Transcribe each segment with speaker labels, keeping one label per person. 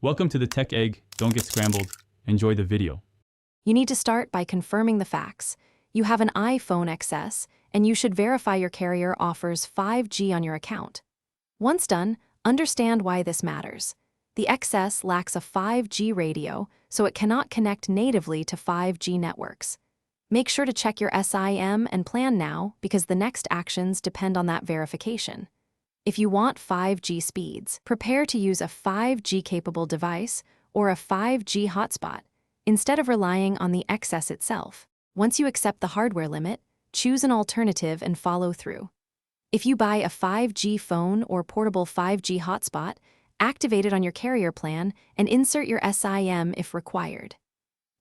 Speaker 1: Welcome to the Tech Egg. Don't get scrambled. Enjoy the video.
Speaker 2: You need to start by confirming the facts. You have an iPhone XS, and you should verify your carrier offers 5G on your account. Once done, understand why this matters. The XS lacks a 5G radio, so it cannot connect natively to 5G networks. Make sure to check your SIM and plan now because the next actions depend on that verification. If you want 5G speeds, prepare to use a 5G-capable device or a 5G hotspot, instead of relying on the XS itself. Once you accept the hardware limit, choose an alternative and follow through. If you buy a 5G phone or portable 5G hotspot, activate it on your carrier plan and insert your SIM if required.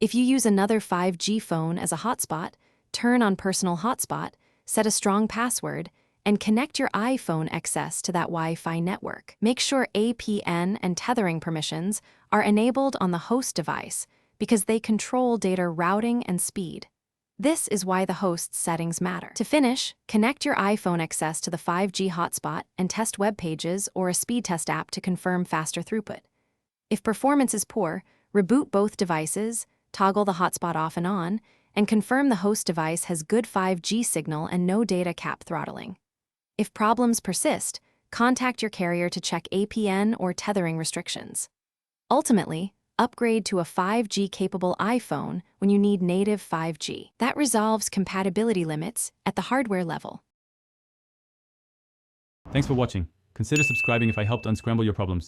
Speaker 2: If you use another 5G phone as a hotspot, turn on personal hotspot, set a strong password, and connect your iPhone XS to that Wi-Fi network. Make sure APN and tethering permissions are enabled on the host device because they control data routing and speed. This is why the host's settings matter. To finish, connect your iPhone XS to the 5G hotspot and test web pages or a speed test app to confirm faster throughput. If performance is poor, reboot both devices, toggle the hotspot off and on, and confirm the host device has good 5G signal and no data cap throttling. If problems persist, contact your carrier to check APN or tethering restrictions. Ultimately, upgrade to a 5G-capable iPhone when you need native 5G. That resolves compatibility limits at the hardware level.
Speaker 1: Thanks for watching. Consider subscribing if I helped unscramble your problems.